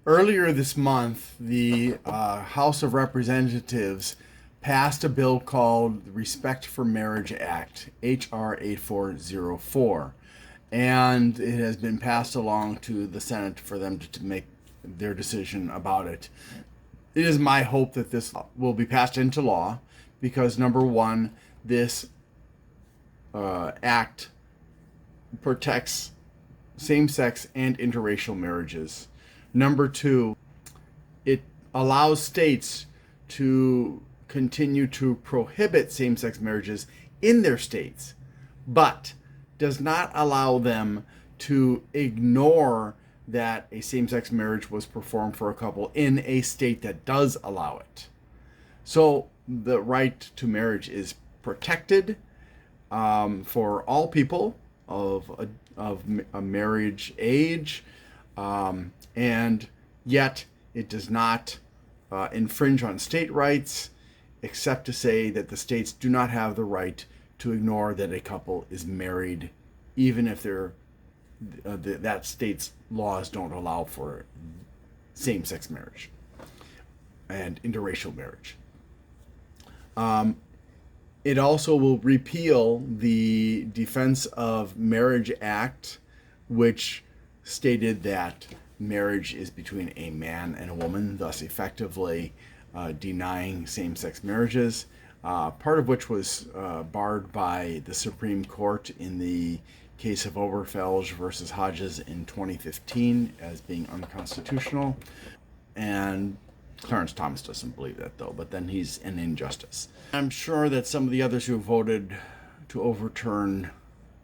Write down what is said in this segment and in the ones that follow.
Earlier this month, the House of Representatives passed a bill called the Respect for Marriage Act, H.R. 8404, and it has been passed along to the Senate for them to make their decision about it. It is my hope that this will be passed into law because, number one, this act protects same-sex and interracial marriages. Number two, it allows states to continue to prohibit same-sex marriages in their states, but does not allow them to ignore that a same-sex marriage was performed for a couple in a state that does allow it. So the right to marriage is protected for all people of a marriage age, and yet it does not infringe on state rights, except to say that the states do not have the right to ignore that a couple is married, even if that state's laws don't allow for same-sex marriage and interracial marriage. It also will repeal the Defense of Marriage Act, which stated that marriage is between a man and a woman, thus effectively denying same-sex marriages, part of which was barred by the Supreme Court in the case of Oberfelge versus Hodges in 2015 as being unconstitutional. And Clarence Thomas doesn't believe that, though, but then he's an injustice. I'm sure that some of the others who voted to overturn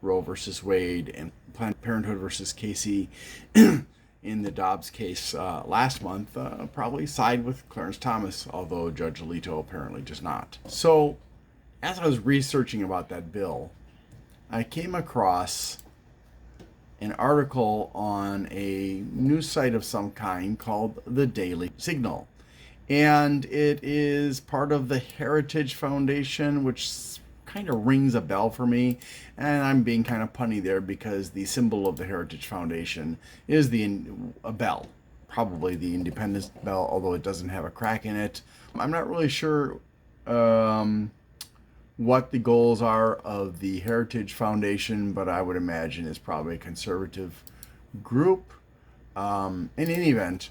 Roe versus Wade and Planned Parenthood versus Casey in the Dobbs case last month probably side with Clarence Thomas, although Judge Alito apparently does not. So, as I was researching about that bill, I came across an article on a news site of some kind called the Daily Signal. And it is part of the Heritage Foundation, which kind of rings a bell for me. And I'm being kind of punny there because the symbol of the Heritage Foundation is a bell, probably the Independence Bell, although it doesn't have a crack in it. I'm not really sure what the goals are of the Heritage Foundation, but I would imagine it's probably a conservative group. In any event,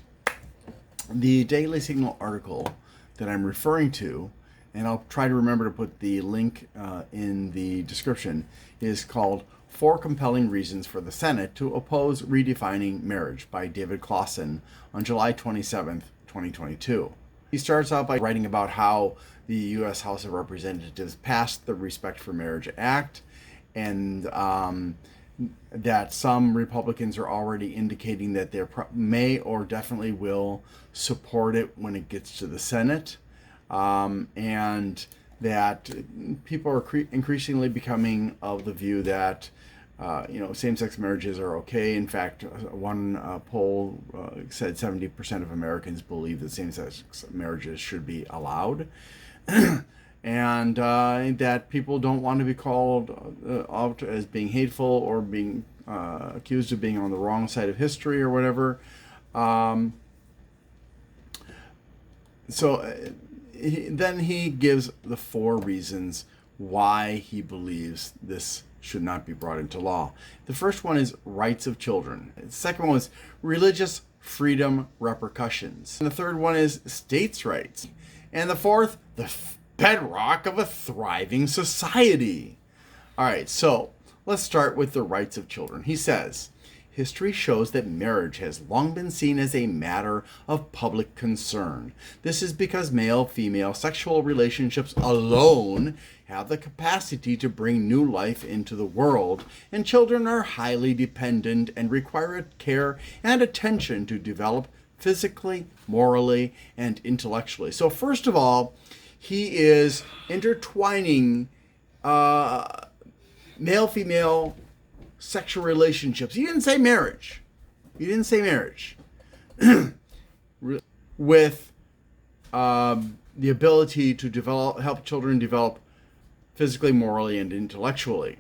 the Daily Signal article that I'm referring to, and I'll try to remember to put the link in the description, is called 4 Compelling Reasons for the Senate to Oppose Redefining Marriage by David Closson on July 27th, 2022. He starts out by writing about how the U.S. House of Representatives passed the Respect for Marriage Act, and that some Republicans are already indicating that they may or definitely will support it when it gets to the Senate, and that people are increasingly becoming of the view that same-sex marriages are okay. In fact, one poll said 70% of Americans believe that same-sex marriages should be allowed. And that people don't want to be called out as being hateful or being accused of being on the wrong side of history or whatever. Then he gives the 4 reasons why he believes this should not be brought into law. The first one is rights of children. The second one is religious freedom repercussions. And the third one is states' rights. And the fourth, the bedrock of a thriving society. All right, so let's start with the rights of children. He says, history shows that marriage has long been seen as a matter of public concern. This is because male-female sexual relationships alone have the capacity to bring new life into the world, and children are highly dependent and require care and attention to develop physically, morally, and intellectually. So first of all, he is intertwining male-female sexual relationships. He didn't say marriage. With the ability to help children develop physically, morally, and intellectually.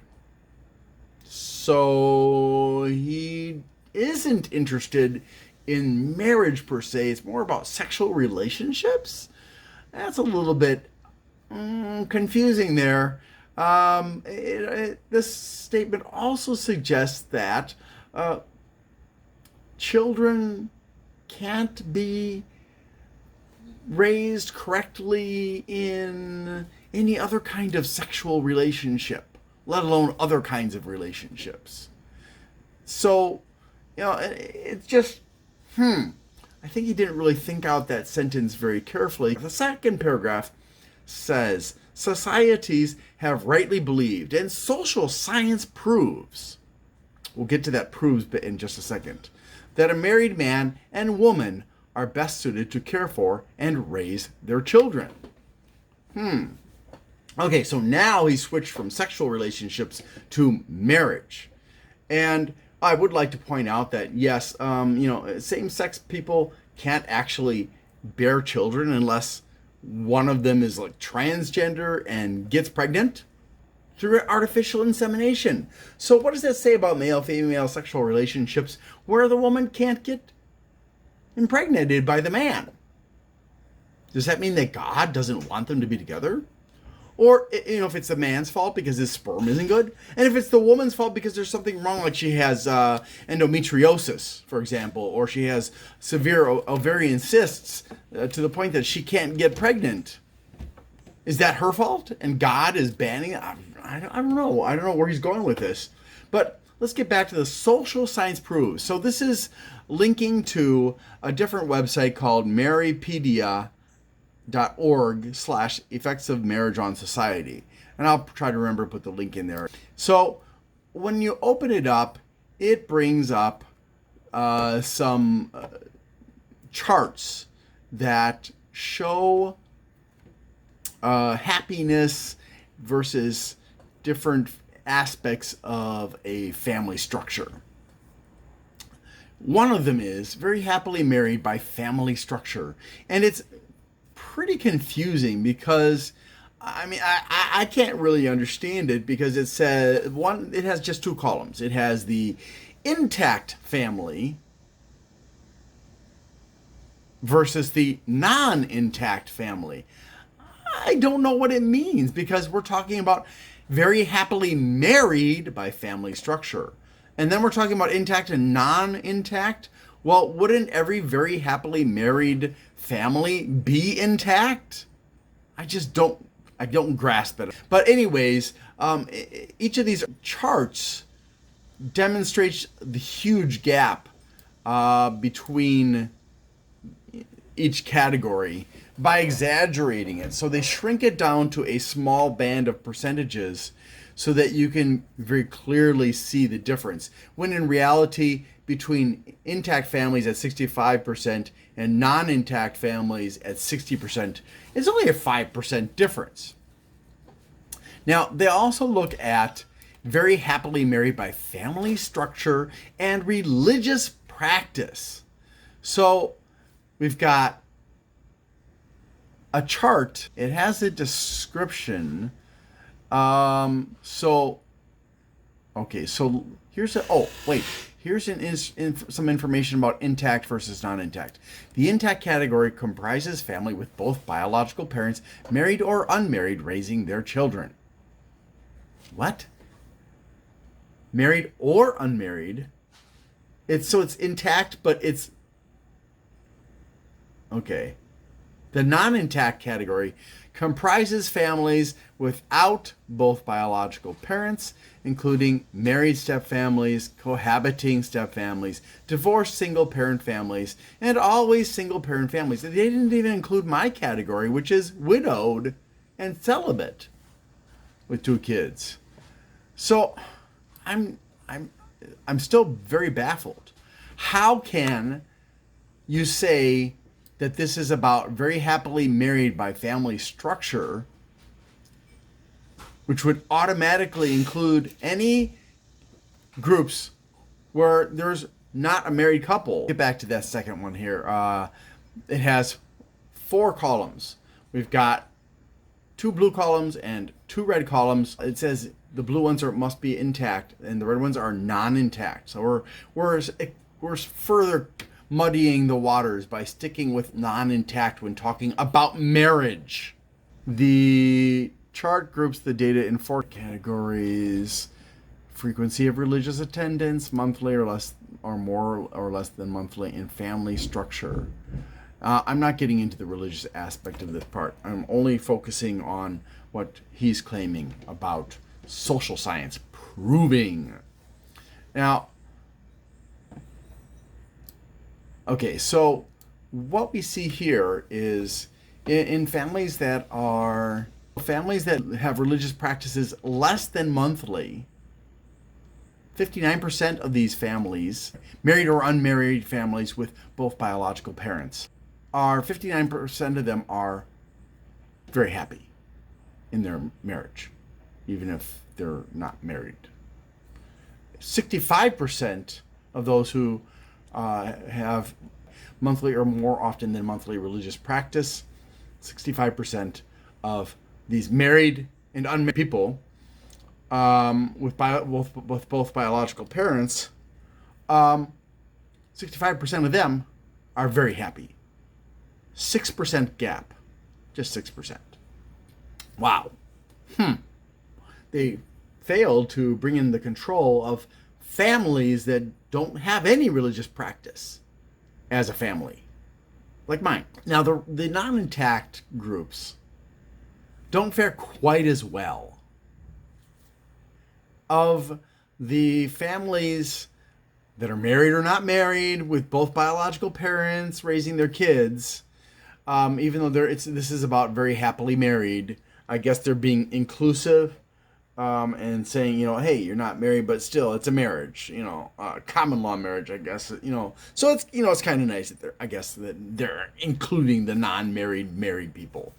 So he isn't interested in marriage per se. It's more about sexual relationships. That's a little bit confusing there. This statement also suggests that children can't be raised correctly in any other kind of sexual relationship, let alone other kinds of relationships. So, it's just, I think he didn't really think out that sentence very carefully. The second paragraph says, societies have rightly believed, and social science proves, we'll get to that proves bit in just a second, that a married man and woman are best suited to care for and raise their children. Okay, so now he switched from sexual relationships to marriage. And I would like to point out that, yes, same-sex people can't actually bear children unless one of them is like transgender and gets pregnant through artificial insemination. So what does that say about male-female sexual relationships where the woman can't get impregnated by the man? Does that mean that God doesn't want them to be together? Or, if it's the man's fault because his sperm isn't good, and if it's the woman's fault because there's something wrong, like she has endometriosis, for example, or she has severe ovarian cysts to the point that she can't get pregnant, is that her fault? And God is banning it? I don't know. I don't know where he's going with this. But let's get back to the social science proves. So this is linking to a different website called Marripedia.org/effects of marriage on society. And I'll try to remember to put the link in there. So when you open it up, it brings up some charts that show happiness versus different aspects of a family structure. One of them is very happily married by family structure. And it's pretty confusing because, I can't really understand it because it says, it has just two columns. It has the intact family versus the non-intact family. I don't know what it means because we're talking about very happily married by family structure. And then we're talking about intact and non-intact. Well, wouldn't every very happily married family be intact? I don't grasp it. But anyways, each of these charts demonstrates the huge gap between each category by exaggerating it. So they shrink it down to a small band of percentages so that you can very clearly see the difference. When in reality, between intact families at 65% and non-intact families at 60%, it's only a 5% difference. Now, they also look at very happily married by family structure and religious practice. So we've got a chart. It has a description. So here's some information about intact versus non-intact. The intact category comprises family with both biological parents, married or unmarried, raising their children. What? Married or unmarried? It's intact, but it's okay. The non-intact category comprises families without both biological parents, including married stepfamilies, cohabiting stepfamilies, divorced single-parent families, and always single-parent families. They didn't even include my category, which is widowed and celibate with 2 kids. So I'm still very baffled. How can you say that this is about very happily married by family structure, which would automatically include any groups where there's not a married couple? Get back to that second one here. It has 4 columns. We've got 2 blue columns and 2 red columns. It says the blue ones must be intact and the red ones are non-intact. So we're further muddying the waters by sticking with non-intact when talking about marriage. The chart groups the data in 4 categories: frequency of religious attendance, monthly or less, or more or less than monthly, and family structure. I'm not getting into the religious aspect of this part. I'm only focusing on what he's claiming about social science proving. Now, okay, so what we see here is in families that have religious practices less than monthly, 59% of these families, married or unmarried families with both biological parents, 59% of them are very happy in their marriage, even if they're not married. 65% of those who have monthly or more often than monthly religious practice, 65% of these married and unmarried people with both biological parents, 65% of them are very happy. 6% gap, just 6%. Wow. They failed to bring in the control of families that don't have any religious practice as a family, like mine. Now, the non-intact groups don't fare quite as well. Of the families that are married or not married with both biological parents raising their kids, even though this is about very happily married, I guess they're being inclusive and saying, hey, you're not married, but still, it's a marriage, common law marriage, I guess, So it's, it's kind of nice that they're including the non-married married people.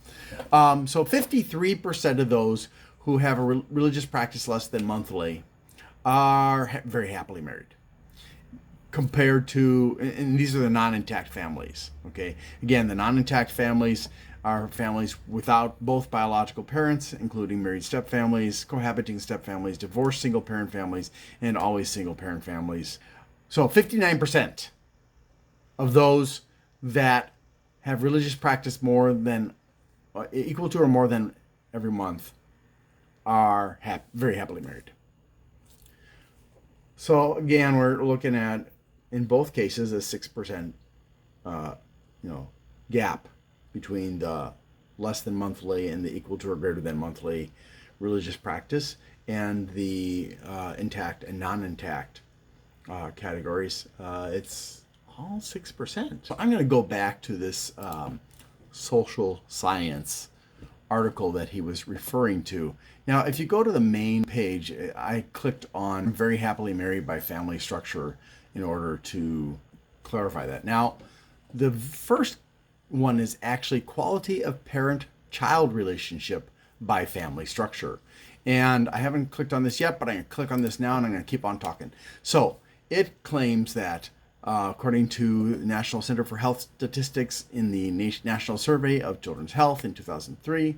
So 53% of those who have a religious practice less than monthly are very happily married. Compared to, and these are the non-intact families, okay? Again, the non-intact families are families without both biological parents, including married stepfamilies, cohabiting stepfamilies, divorced single-parent families, and always single-parent families. So 59% of those that have religious practice more than, equal to or more than every month are very happily married. So again, we're looking at, in both cases, a 6% gap between the less than monthly and the equal to or greater than monthly religious practice, and the intact and non-intact categories. It's all 6%. So I'm going to go back to this social science article that he was referring to. Now, if you go to the main page, I clicked on very happily married by family structure in order to clarify that. Now, the first one is actually quality of parent-child relationship by family structure. And I haven't clicked on this yet, but I'm going to click on this now, and I'm going to keep on talking. So it claims that according to the National Center for Health Statistics in the National Survey of Children's Health in 2003,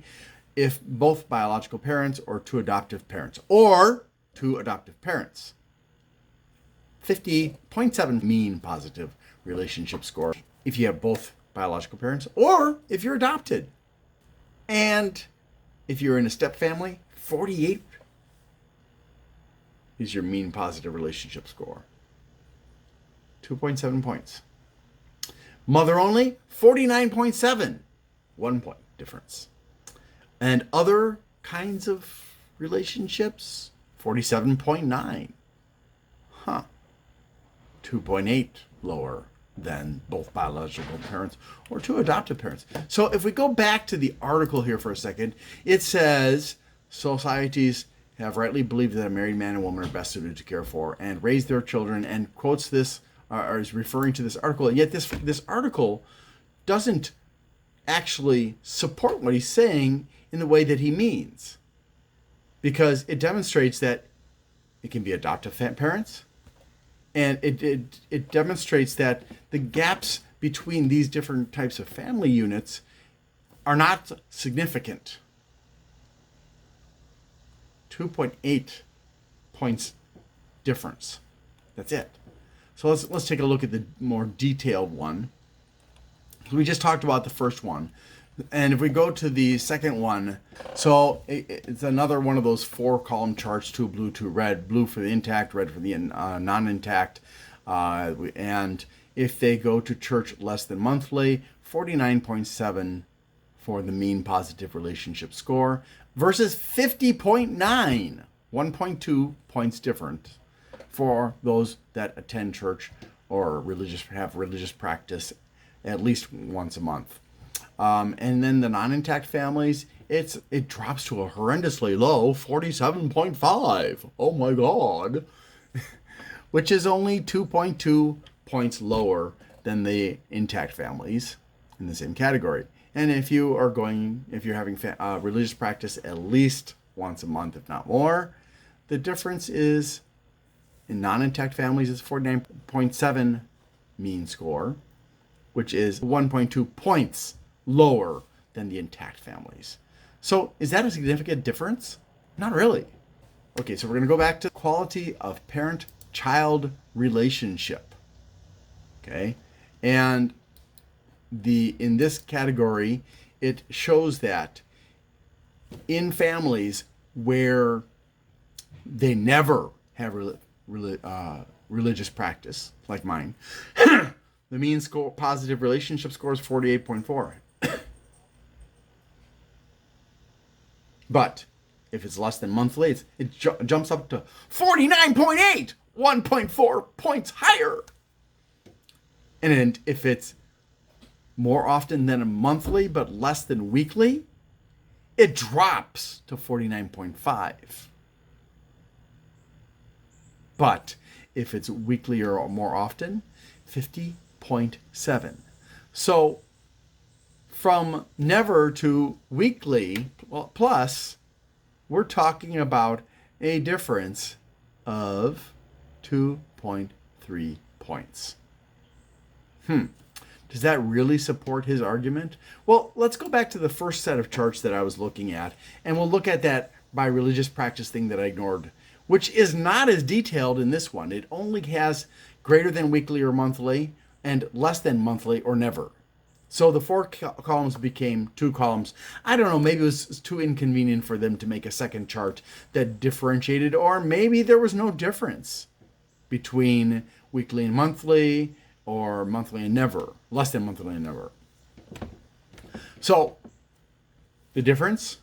if both biological parents or two adoptive parents, 50.7 mean positive relationship score if you have both biological parents or if you're adopted. And if you're in a step family, 48 is your mean positive relationship score. 2.7 points. Mother only, 49.7. 1 point difference. And other kinds of relationships, 47.9. 2.8 lower than both biological parents or two adoptive parents. So if we go back to the article here for a second, it says societies have rightly believed that a married man and woman are best suited to care for and raise their children, and quotes this, or is referring to this article. And yet this article doesn't actually support what he's saying in the way that he means, because it demonstrates that it can be adoptive parents, and it demonstrates that the gaps between these different types of family units are not significant. 2.8 points difference. That's it. So let's take a look at the more detailed one. We just talked about the first one. And if we go to the second one, so it's another one of those 4-column charts, 2 blue, 2 red, blue for the intact, red for the non-intact. And if they go to church less than monthly, 49.7 for the mean positive relationship score versus 50.9, 1.2 points different for those that attend church or have religious practice at least once a month. And then the non-intact families, it drops to a horrendously low 47.5. Oh my God. Which is only 2.2 points lower than the intact families in the same category. And if you're having religious practice at least once a month, if not more, the difference is in non-intact families is 49.7 mean score, which is 1.2 points lower than the intact families. So is that a significant difference? Not really. Okay, so we're going to go back to quality of parent-child relationship. Okay, and in this category, it shows that in families where they never have religious practice, like mine, the mean positive relationship score is 48.4. But if it's less than monthly, it jumps up to 49.8, 1.4 points higher. And if it's more often than a monthly but less than weekly, it drops to 49.5. But if it's weekly or more often, 50.7. So from never to weekly plus, we're talking about a difference of 2.3 points. Does that really support his argument? Well, let's go back to the first set of charts that I was looking at, and we'll look at that by religious practice thing that I ignored, which is not as detailed in this one. It only has greater than weekly or monthly and less than monthly or never. So the 4 columns became 2 columns. I don't know, maybe it was too inconvenient for them to make a second chart that differentiated, or maybe there was no difference between weekly and monthly, or monthly and never, less than monthly and never. So the difference,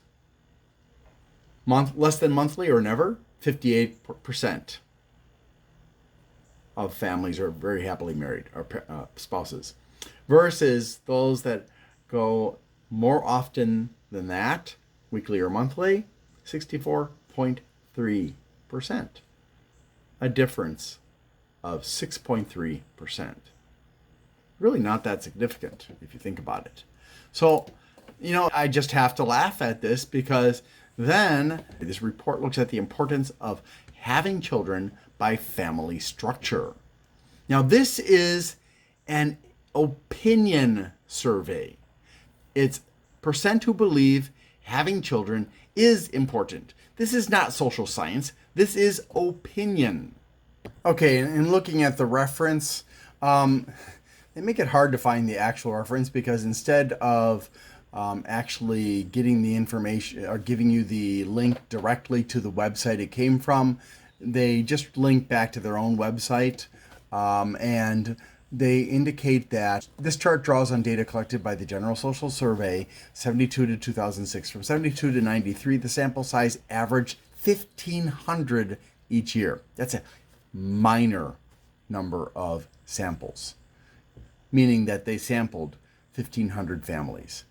less than monthly or never, 58% of families are very happily married, or spouses, versus those that go more often than that, weekly or monthly, 64.3%. A difference of 6.3%. Really not that significant if you think about it. So, I just have to laugh at this, because then this report looks at the importance of having children by family structure. Now, this is an opinion survey. It's percent who believe having children is important. This is not social science. This is opinion. Okay, and looking at the reference, they make it hard to find the actual reference, because instead of actually getting the information or giving you the link directly to the website it came from, they just link back to their own website, and they indicate that this chart draws on data collected by the General Social Survey, 72 to 2006. From 72 to 93, the sample size averaged 1,500 each year. That's a minor number of samples, meaning that they sampled 1,500 families.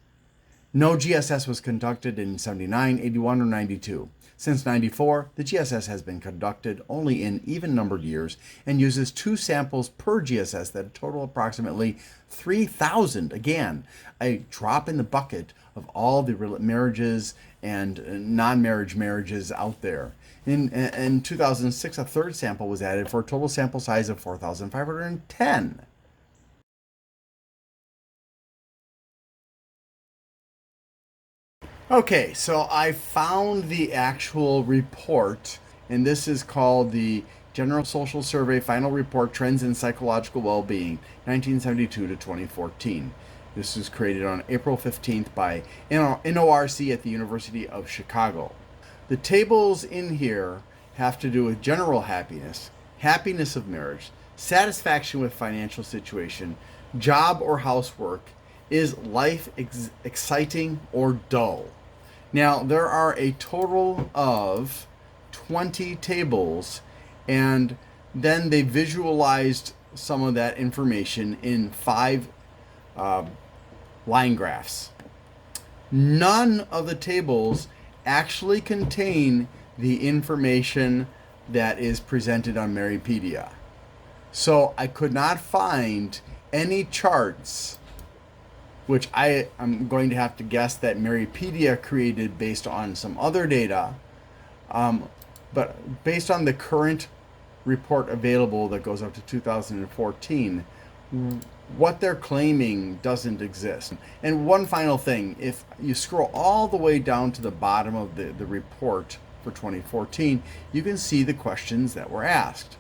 No GSS was conducted in 79, 81, or 92. Since 94, the GSS has been conducted only in even-numbered years and uses 2 samples per GSS that total approximately 3,000. Again, a drop in the bucket of all the marriages and non-marriage marriages out there. In 2006, a third sample was added for a total sample size of 4,510. Okay, so I found the actual report, and this is called the General Social Survey Final Report Trends in Psychological Well-Being, 1972 to 2014. This was created on April 15th by NORC at the University of Chicago. The tables in here have to do with general happiness, happiness of marriage, satisfaction with financial situation, job or housework, is life exciting or dull. Now, there are a total of 20 tables, and then they visualized some of that information in 5 line graphs. None of the tables actually contain the information that is presented on Marripedia. So I could not find any charts, which I am going to have to guess that Marripedia created based on some other data. But based on the current report available that goes up to 2014, what they're claiming doesn't exist. And one final thing, if you scroll all the way down to the bottom of the report for 2014, you can see the questions that were asked.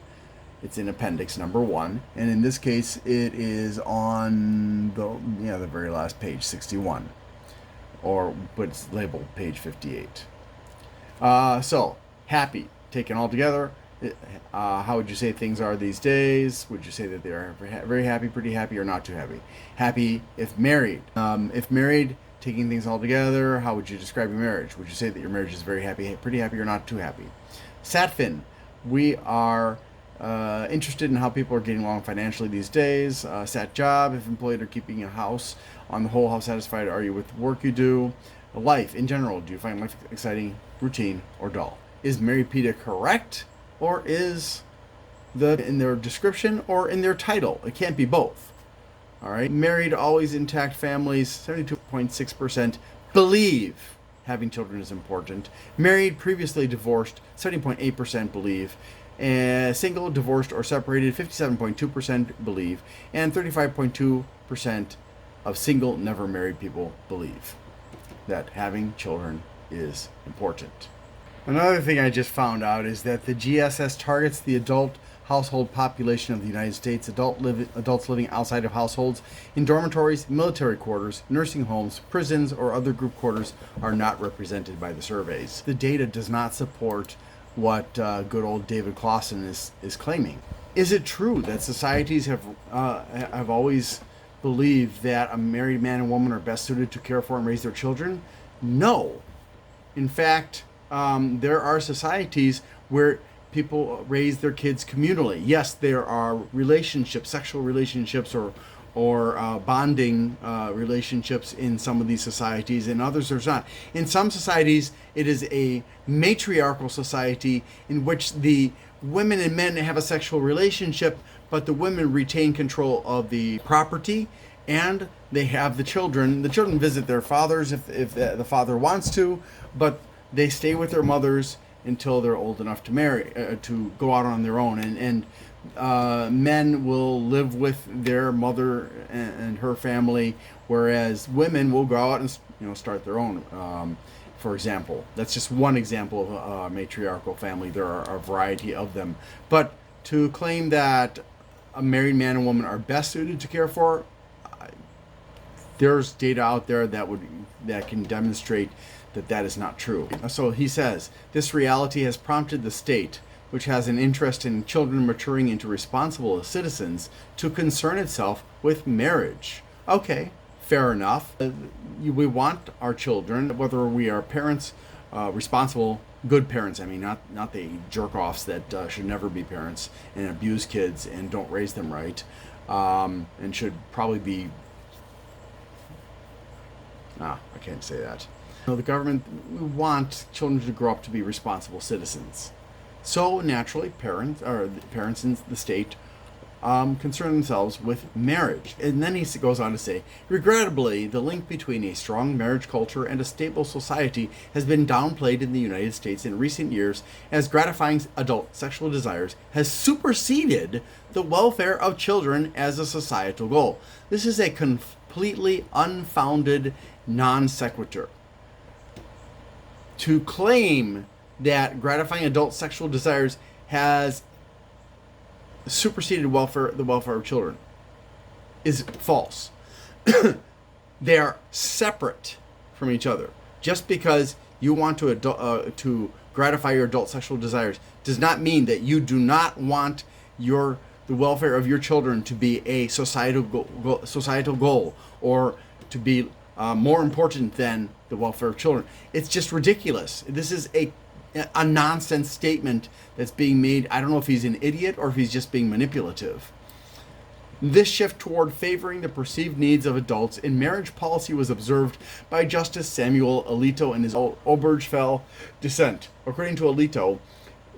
It's in appendix number 1, and in this case it is on the very last page, 61, but it's labeled page 58. So happy, taken all together, how would you say things are these days? Would you say that they are very happy, pretty happy, or not too happy? Happy if married. If married, taking things all together, how would you describe your marriage? Would you say that your marriage is very happy, pretty happy, or not too happy? Satfin, we are interested in how people are getting along financially these days. Sat job, if employed or keeping a house. On the whole, how satisfied are you with the work you do? Life in general, do you find life exciting, routine, or dull? Is Marripedia correct, or is in their description or in their title? It can't be both. All right. Married, always intact families, 72.6% believe having children is important. Married, previously divorced, 70.8% believe. Single, divorced, or separated, 57.2% believe. And 35.2% of single, never married people believe that having children is important. Another thing I just found out is that the GSS targets the adult household population of the United States. Adults living outside of households in dormitories, military quarters, nursing homes, prisons, or other group quarters are not represented by the surveys. The data does not support what good old David Closson is claiming. Is it true that societies have always believed that a married man and woman are best suited to care for and raise their children? No. In fact, there are societies where people raise their kids communally. Yes, there are relationships, sexual relationships, or bonding relationships in some of these societies. In others, there's not. In some societies, it is a matriarchal society in which the women and men have a sexual relationship, but the women retain control of the property, and they have the children. The children visit their fathers if the father wants to, but they stay with their mothers until they're old enough to marry, to go out on their own. And men will live with their mother and her family, whereas women will go out and start their own. For example, that's just one example of a matriarchal family. There are a variety of them. But to claim that a married man and woman are best suited to care for, there's data out there that can demonstrate that is not true. So he says, this reality has prompted the state, which has an interest in children maturing into responsible citizens, to concern itself with marriage. Okay, fair enough. We want our children, whether we are parents, responsible, good parents, not the jerk-offs that should never be parents and abuse kids and don't raise them right, and should probably be... I can't say that. The government, we want children to grow up to be responsible citizens. So naturally, parents in the state concern themselves with marriage. And then he goes on to say, regrettably, the link between a strong marriage culture and a stable society has been downplayed in the United States in recent years, as gratifying adult sexual desires has superseded the welfare of children as a societal goal. This is a completely unfounded non sequitur. To claim that gratifying adult sexual desires has superseded the welfare of children is false. They are separate from each other. Just because you want to gratify your adult sexual desires does not mean that you do not want the welfare of your children to be a societal goal, or to be more important than the welfare of children. It's just ridiculous. This is a nonsense statement that's being made. I don't know if he's an idiot or if he's just being manipulative. This shift toward favoring the perceived needs of adults in marriage policy was observed by Justice Samuel Alito in his Obergefell dissent. According to Alito,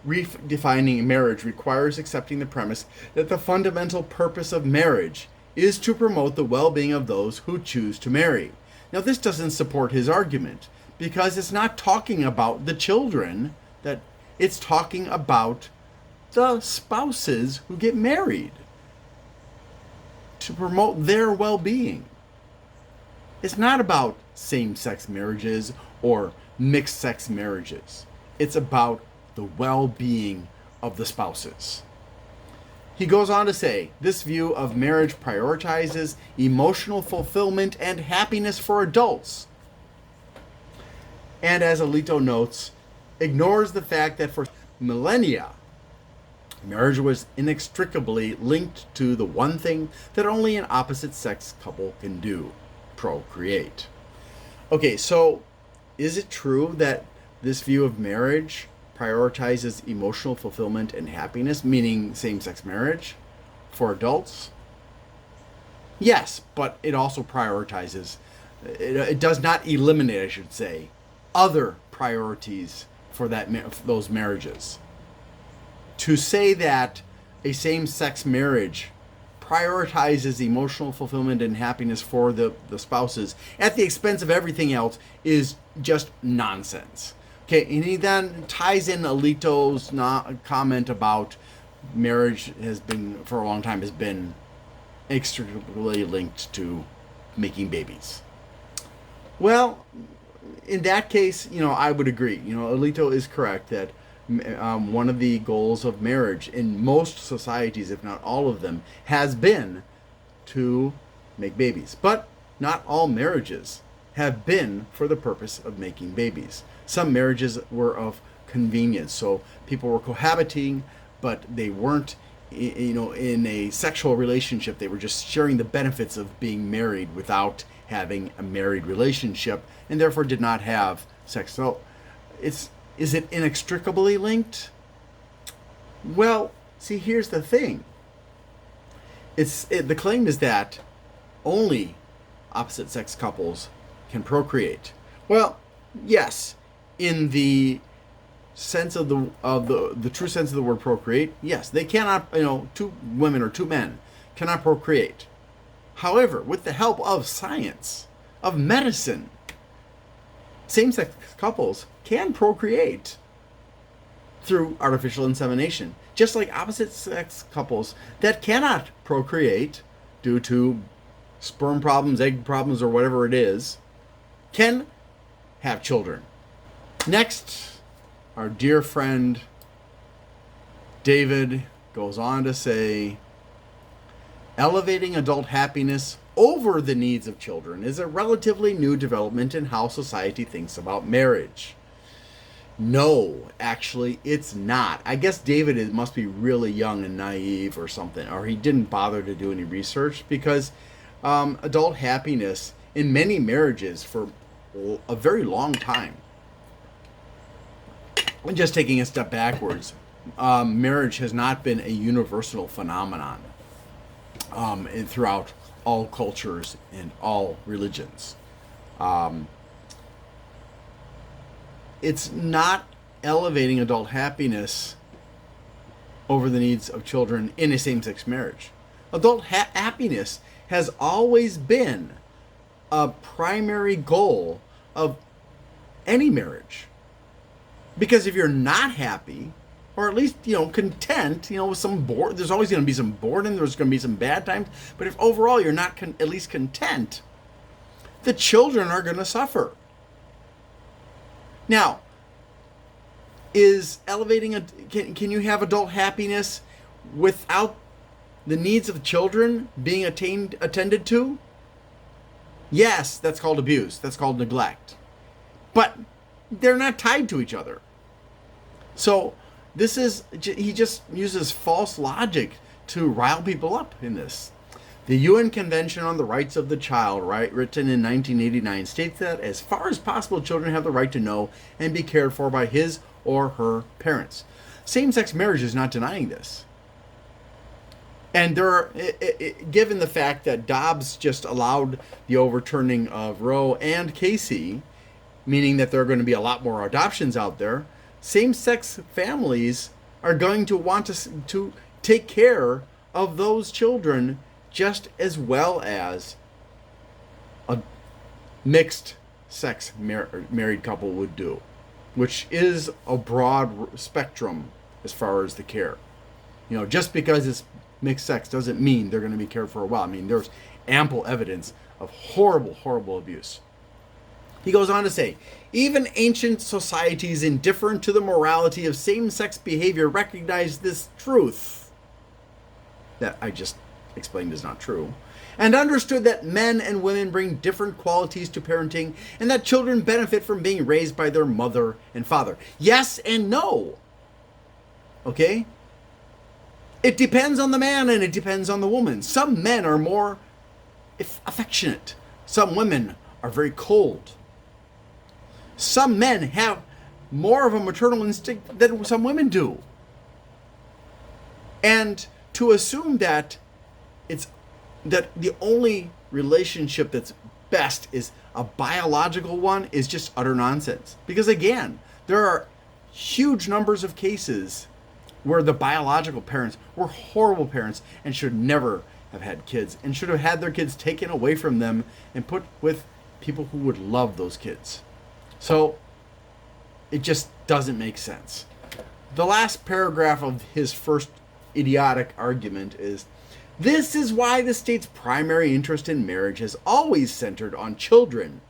redefining marriage requires accepting the premise that the fundamental purpose of marriage is to promote the well-being of those who choose to marry. Now, this doesn't support his argument, because it's not talking about the children, that it's talking about the spouses who get married, to promote their well-being. It's not about same-sex marriages or mixed-sex marriages. It's about the well-being of the spouses. He goes on to say, this view of marriage prioritizes emotional fulfillment and happiness for adults, and as Alito notes, ignores the fact that for millennia, marriage was inextricably linked to the one thing that only an opposite-sex couple can do: procreate. Okay, so is it true that this view of marriage prioritizes emotional fulfillment and happiness, meaning same-sex marriage, for adults? Yes, but it also prioritizes, it does not eliminate, I should say, other priorities for those marriages. To say that a same-sex marriage prioritizes emotional fulfillment and happiness for the spouses at the expense of everything else is just nonsense. Okay, and he then ties in Alito's comment about marriage has been, for a long time, has been inextricably linked to making babies. Well, in that case, I would agree. Alito is correct that one of the goals of marriage in most societies, if not all of them, has been to make babies. But not all marriages have been for the purpose of making babies. Some marriages were of convenience, so people were cohabiting, but they weren't, in a sexual relationship. They were just sharing the benefits of being married without having a married relationship, and therefore did not have sex. So, is it inextricably linked? Well, see, here's the thing. The claim is that only opposite-sex couples can procreate. Well, yes, in the sense of the true sense of the word procreate, yes, they cannot, two women or two men cannot procreate. However, with the help of science, of medicine, same-sex couples can procreate through artificial insemination, just like opposite-sex couples that cannot procreate due to sperm problems, egg problems, or whatever it is, can have children. Next, our dear friend David goes on to say, elevating adult happiness over the needs of children is a relatively new development in how society thinks about marriage. No, actually, it's not. I guess David must be really young and naive or something, or he didn't bother to do any research, because adult happiness in many marriages for a very long time, and just taking a step backwards, marriage has not been a universal phenomenon throughout all cultures and all religions. It's not elevating adult happiness over the needs of children in a same-sex marriage. Adult happiness has always been a primary goal of any marriage. Because if you're not happy, or at least, content, with some bored, there's always going to be some boredom, there's going to be some bad times, but if overall you're not at least content, the children are going to suffer. Now, is elevating can you have adult happiness without the needs of children being attended to, yes, that's called abuse. That's called neglect. But they're not tied to each other. So he just uses false logic to rile people up in this. The UN Convention on the Rights of the Child, written in 1989, states that as far as possible, children have the right to know and be cared for by his or her parents. Same-sex marriage is not denying this. And given the fact that Dobbs just allowed the overturning of Roe and Casey, meaning that there are going to be a lot more adoptions out there, same-sex families are going to want to take care of those children just as well as a mixed-sex married couple would do, which is a broad spectrum as far as the care. Just because it's mixed sex doesn't mean they're going to be cared for a while. I mean, there's ample evidence of horrible, horrible abuse. He goes on to say, even ancient societies indifferent to the morality of same-sex behavior recognize this truth that I just explained is not true, and understood that men and women bring different qualities to parenting and that children benefit from being raised by their mother and father. Yes and no. Okay? It depends on the man and it depends on the woman. Some men are more affectionate. Some women are very cold. Some men have more of a maternal instinct than some women do. And to assume that the only relationship that's best is a biological one is just utter nonsense. Because again, there are huge numbers of cases where the biological parents were horrible parents and should never have had kids and should have had their kids taken away from them and put with people who would love those kids. So it just doesn't make sense. The last paragraph of his first idiotic argument is, this is why the state's primary interest in marriage has always centered on children,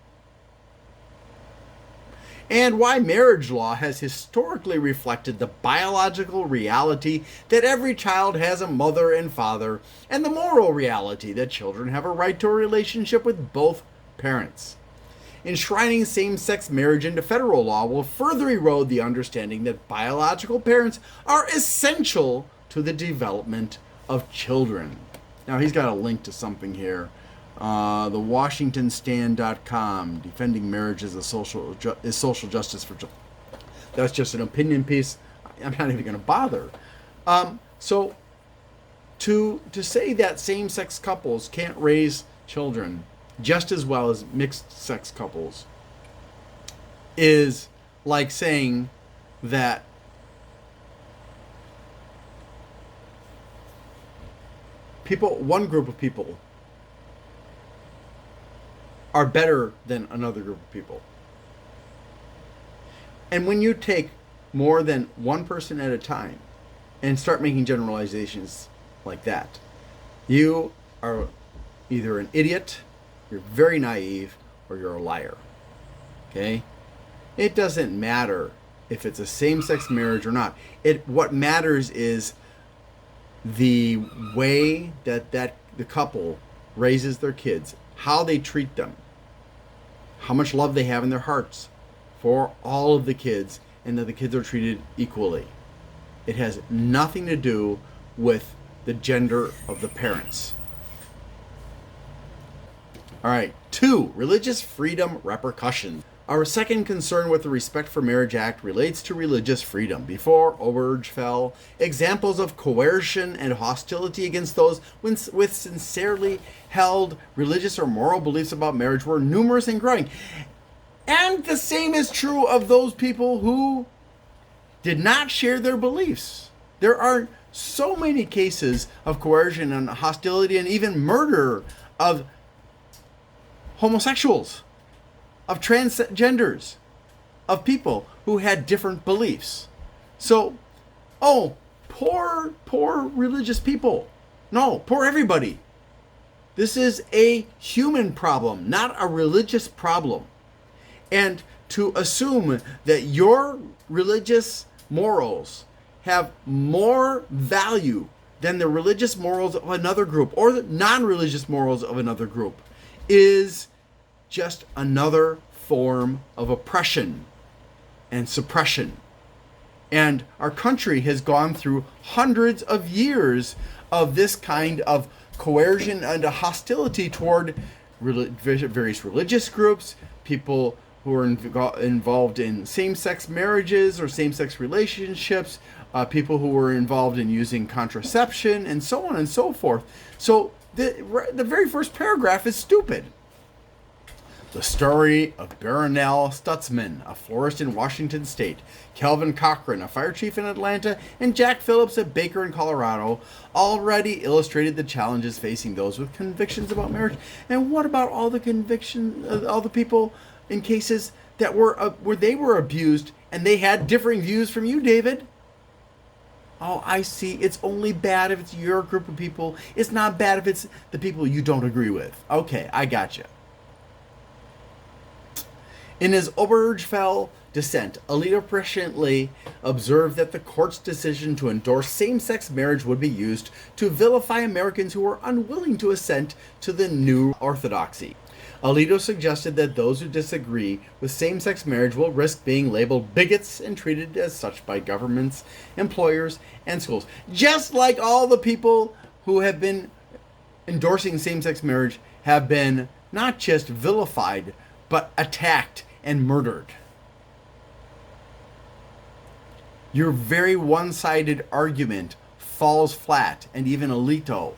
and why marriage law has historically reflected the biological reality that every child has a mother and father, and the moral reality that children have a right to a relationship with both parents. Enshrining same-sex marriage into federal law will further erode the understanding that biological parents are essential to the development of children. Now, he's got a link to something here. The WashingtonStand.com, defending marriage as social justice for children. That's just an opinion piece. I'm not even going to bother. So to say that same-sex couples can't raise children just as well as mixed-sex couples is like saying that one group of people are better than another group of people. And when you take more than one person at a time and start making generalizations like that, you are either an idiot, you're very naive, or you're a liar. Okay? It doesn't matter if it's a same-sex marriage or not. What matters is the way that the couple raises their kids, how they treat them, how much love they have in their hearts for all of the kids, and that the kids are treated equally. It has nothing to do with the gender of the parents. All right, 2, religious freedom repercussions. Our second concern with the Respect for Marriage Act relates to religious freedom. Before Oberge fell, examples of coercion and hostility against those with sincerely held religious or moral beliefs about marriage were numerous and growing. And the same is true of those people who did not share their beliefs. There are so many cases of coercion and hostility and even murder of homosexuals, of transgenders, of people who had different beliefs. So, poor religious people. No, poor everybody. This is a human problem, not a religious problem. And to assume that your religious morals have more value than the religious morals of another group or the non-religious morals of another group is just another form of oppression and suppression. And our country has gone through hundreds of years of this kind of coercion and hostility toward various religious groups, people who are involved in same-sex marriages or same-sex relationships, people who were involved in using contraception, and so on and so forth. So the very first paragraph is stupid. The story of Baronel Stutzman, a florist in Washington State, Calvin Cochran, a fire chief in Atlanta, and Jack Phillips, a baker in Colorado, already illustrated the challenges facing those with convictions about marriage. And what about all the all the people in cases that were where they were abused and they had differing views from you, David? Oh, I see. It's only bad if it's your group of people. It's not bad if it's the people you don't agree with. Okay, I gotcha. In his Obergefell dissent, Alito presciently observed that the court's decision to endorse same-sex marriage would be used to vilify Americans who were unwilling to assent to the new orthodoxy. Alito suggested that those who disagree with same-sex marriage will risk being labeled bigots and treated as such by governments, employers, and schools. Just like all the people who have been endorsing same-sex marriage have been not just vilified, but attacked and murdered. Your very one-sided argument falls flat, and even Alito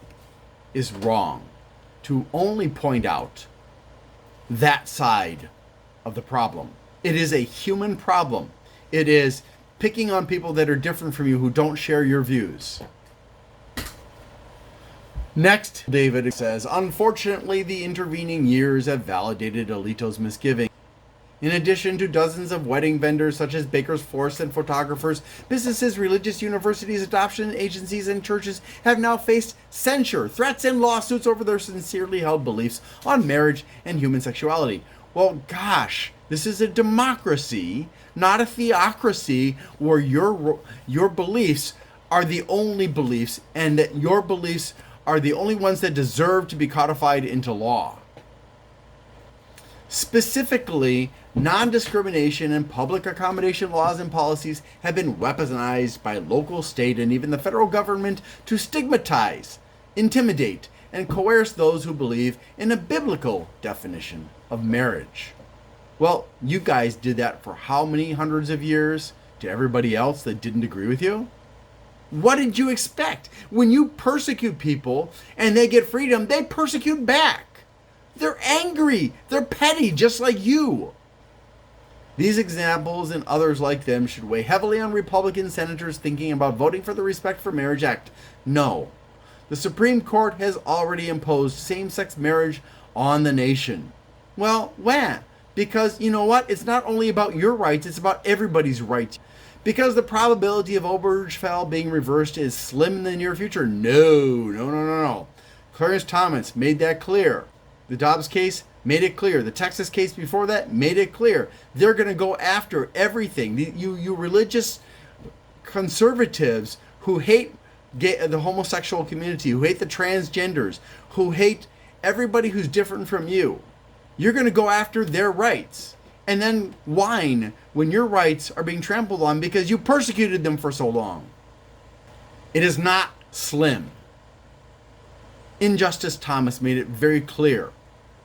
is wrong to only point out that side of the problem. It is a human problem. It is picking on people that are different from you who don't share your views. Next, David says, unfortunately, the intervening years have validated Alito's misgiving. In addition to dozens of wedding vendors such as bakers, florists, and photographers, businesses, religious universities, adoption agencies, and churches have now faced censure, threats, and lawsuits over their sincerely held beliefs on marriage and human sexuality. Well, gosh, this is a democracy, not a theocracy, where your beliefs are the only beliefs, and that your beliefs are the only ones that deserve to be codified into law. Specifically, non-discrimination and public accommodation laws and policies have been weaponized by local, state, and even the federal government to stigmatize, intimidate, and coerce those who believe in a biblical definition of marriage. Well, you guys did that for how many hundreds of years to everybody else that didn't agree with you? What did you expect? When you persecute people and they get freedom, they persecute back. They're angry. They're petty, just like you. These examples and others like them should weigh heavily on Republican senators thinking about voting for the Respect for Marriage Act. No. The Supreme Court has already imposed same-sex marriage on the nation. Well, when? Because, you know what? It's not only about your rights, it's about everybody's rights. Because the probability of Obergefell being reversed is slim in the near future. No. Clarence Thomas made that clear. The Dobbs case made it clear. The Texas case before that made it clear. They're going to go after everything. You religious conservatives who hate the homosexual community, who hate the transgenders, who hate everybody who's different from you, you're going to go after their rights. And then whine when your rights are being trampled on because you persecuted them for so long. It is not slim. Justice Thomas made it very clear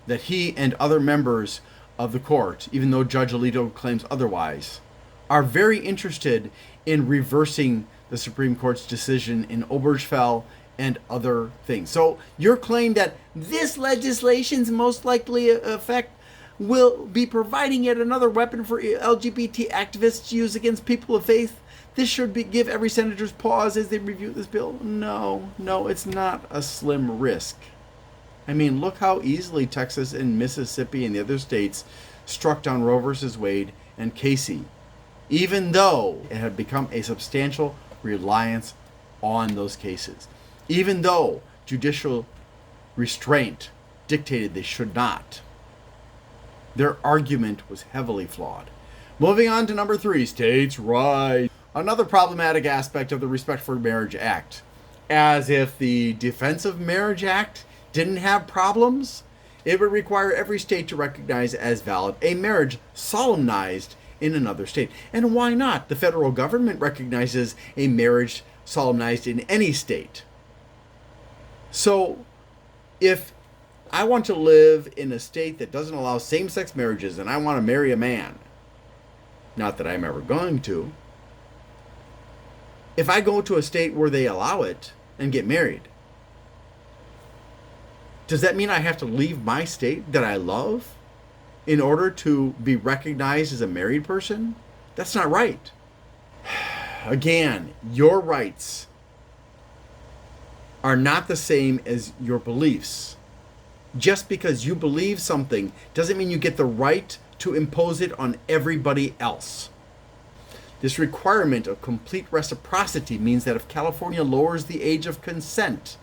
that he and other members of the court, even though Judge Alito claims otherwise, are very interested in reversing the Supreme Court's decision in Obergefell and other things. So your claim that this legislation's most likely effect will be providing yet another weapon for LGBT activists to use against people of faith, this should give every senator's pause as they review this bill. No, it's not a slim risk. I mean, look how easily Texas and Mississippi and the other states struck down Roe versus Wade and Casey, even though it had become a substantial reliance on those cases, even though judicial restraint dictated they should not. Their argument was heavily flawed. Moving on to number 3, states' rights. Another problematic aspect of the Respect for Marriage Act As if the Defense of Marriage Act didn't have problems. It would require every state to recognize as valid a marriage solemnized in another state. And why not? The federal government recognizes a marriage solemnized in any state. So if I want to live in a state that doesn't allow same-sex marriages and I want to marry a man, not that I'm ever going to, if I go to a state where they allow it and get married, does that mean I have to leave my state that I love in order to be recognized as a married person? That's not right. Again, your rights are not the same as your beliefs. Just because you believe something doesn't mean you get the right to impose it on everybody else. This requirement of complete reciprocity means that if California lowers the age of consent,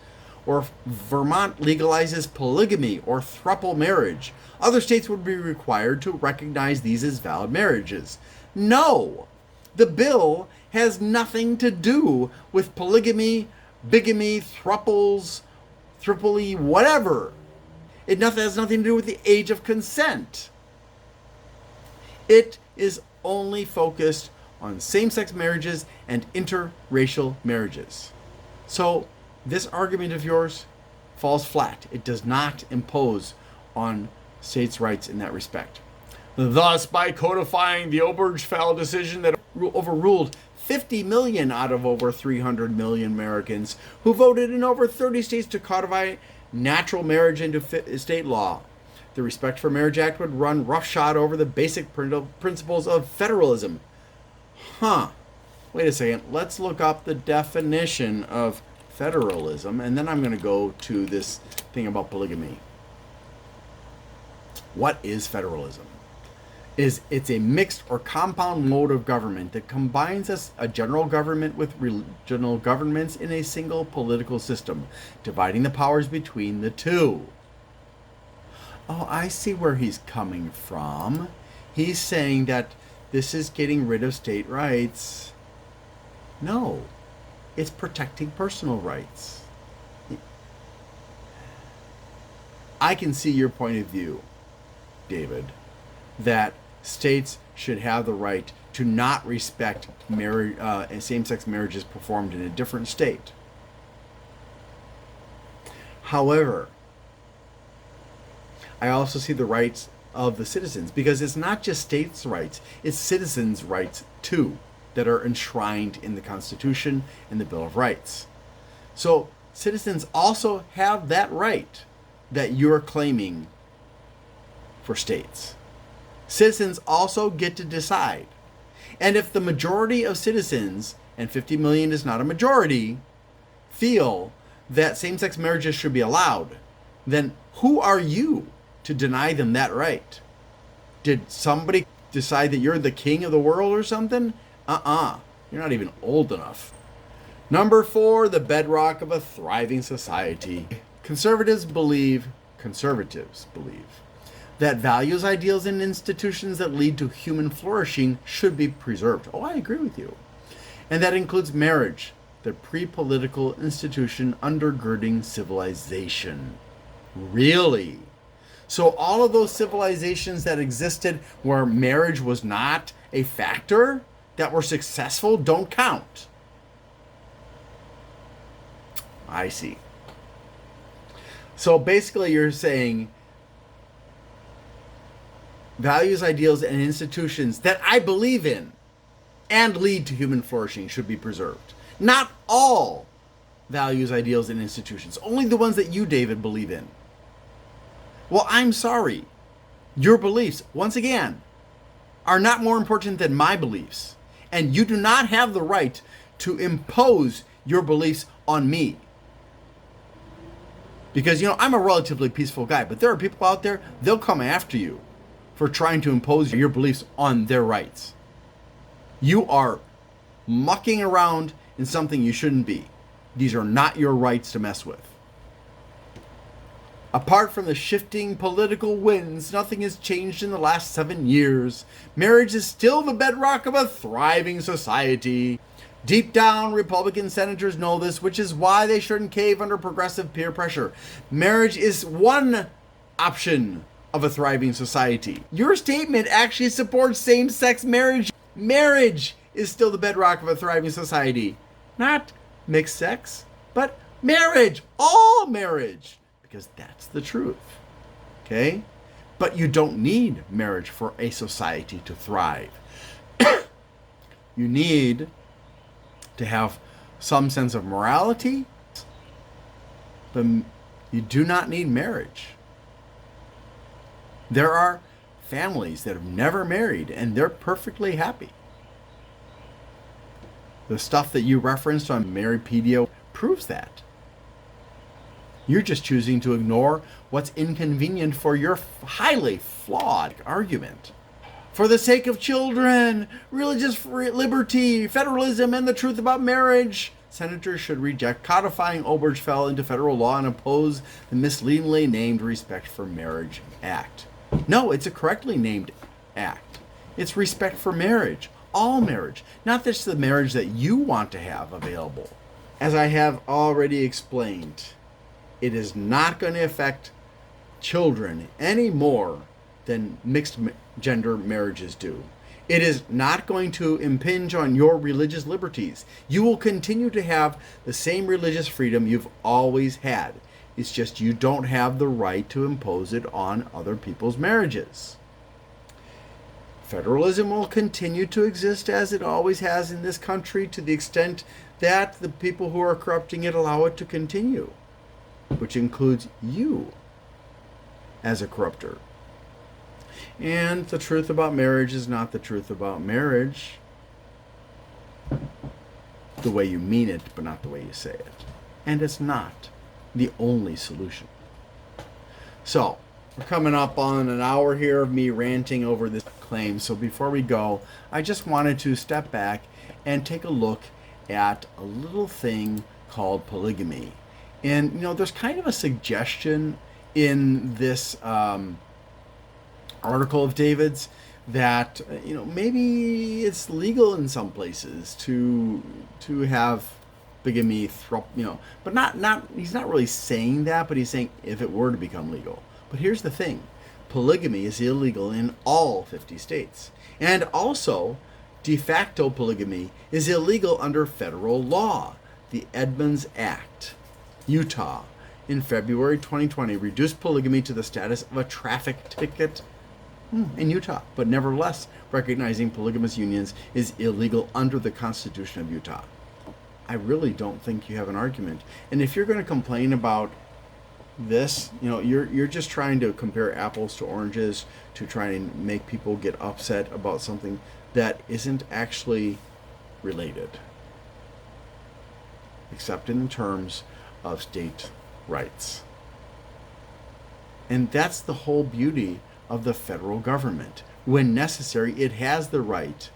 or if Vermont legalizes polygamy or throuple marriage, other states would be required to recognize these as valid marriages. No! The bill has nothing to do with polygamy, bigamy, thruples, triply, whatever. It has nothing to do with the age of consent. It is only focused on same-sex marriages and interracial marriages. So this argument of yours falls flat. It does not impose on states' rights in that respect. Thus, by codifying the Obergefell decision that overruled 50 million out of over 300 million Americans who voted in over 30 states to codify natural marriage into state law, the Respect for Marriage Act would run roughshod over the basic principles of federalism. Wait a second. Let's look up the definition of federalism, and then I'm going to go to this thing about polygamy. What is federalism? It's a mixed or compound mode of government that combines a general government with regional governments in a single political system, dividing the powers between the two. Oh, I see where he's coming from. He's saying that this is getting rid of state rights. No, it's protecting personal rights. I can see your point of view, David, that states should have the right to not respect same-sex marriages performed in a different state. However, I also see the rights of the citizens, because it's not just states' rights, it's citizens' rights too, that are enshrined in the Constitution and the Bill of Rights. So citizens also have that right that you're claiming for states. Citizens also get to decide. And if the majority of citizens, and 50 million is not a majority, feel that same-sex marriages should be allowed, then who are you to deny them that right? Did somebody decide that you're the king of the world or something? You're not even old enough. Number 4, the bedrock of a thriving society. Conservatives believe that values, ideals, and institutions that lead to human flourishing should be preserved. Oh, I agree with you. And that includes marriage, the pre-political institution undergirding civilization. Really? So all of those civilizations that existed where marriage was not a factor, that were successful, don't count. I see. So basically you're saying values, ideals, and institutions that I believe in and lead to human flourishing should be preserved. Not all values, ideals, and institutions. Only the ones that you, David, believe in. Well, I'm sorry. Your beliefs, once again, are not more important than my beliefs. And you do not have the right to impose your beliefs on me. Because, I'm a relatively peaceful guy, but there are people out there, they'll come after you for trying to impose your beliefs on their rights. You are mucking around in something you shouldn't be. These are not your rights to mess with. Apart from the shifting political winds, nothing has changed in the last 7 years. Marriage is still the bedrock of a thriving society. Deep down, Republican senators know this, which is why they shouldn't cave under progressive peer pressure. Marriage is one option of a thriving society. Your statement actually supports same-sex marriage. Marriage is still the bedrock of a thriving society. Not mixed sex, but marriage. All marriage. Because that's the truth. Okay? But you don't need marriage for a society to thrive. You need to have some sense of morality, but you do not need marriage. There are families that have never married and they're perfectly happy. The stuff that you referenced on Marripedia proves that. You're just choosing to ignore what's inconvenient for your highly flawed argument. For the sake of children, religious liberty, federalism, and the truth about marriage, senators should reject codifying Obergefell into federal law and oppose the misleadingly named Respect for Marriage Act. No, it's a correctly named act. It's respect for marriage, all marriage, not just the marriage that you want to have available. As I have already explained, it is not going to affect children any more than mixed gender marriages do. It is not going to impinge on your religious liberties. You will continue to have the same religious freedom you've always had. It's just you don't have the right to impose it on other people's marriages. Federalism will continue to exist as it always has in this country to the extent that the people who are corrupting it allow it to continue, which includes you as a corrupter. And the truth about marriage is not the truth about marriage the way you mean it, but not the way you say it. And it's not the only solution. So, we're coming up on an hour here of me ranting over this claim. So before we go, I just wanted to step back and take a look at a little thing called polygamy. And, you know, there's kind of a suggestion in this article of David's that, you know, maybe it's legal in some places to have bigamy, you know, but not he's not really saying that, but he's saying if it were to become legal. But here's the thing. Polygamy is illegal in all 50 states. And also, de facto polygamy is illegal under federal law. The Edmunds Act, Utah, in February 2020, reduced polygamy to the status of a traffic ticket in Utah, but nevertheless, recognizing polygamous unions is illegal under the Constitution of Utah. I really don't think you have an argument. And if you're going to complain about this, you know, you're just trying to compare apples to oranges to try and make people get upset about something that isn't actually related, except in terms of state rights. And that's the whole beauty of the federal government. When necessary, it has the right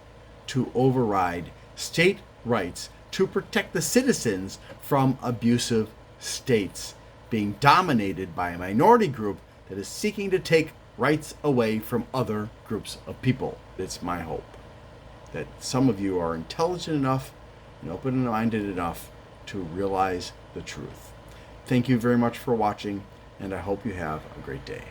to override state rights to protect the citizens from abusive states being dominated by a minority group that is seeking to take rights away from other groups of people. It's my hope that some of you are intelligent enough and open-minded enough to realize the truth. Thank you very much for watching, and I hope you have a great day.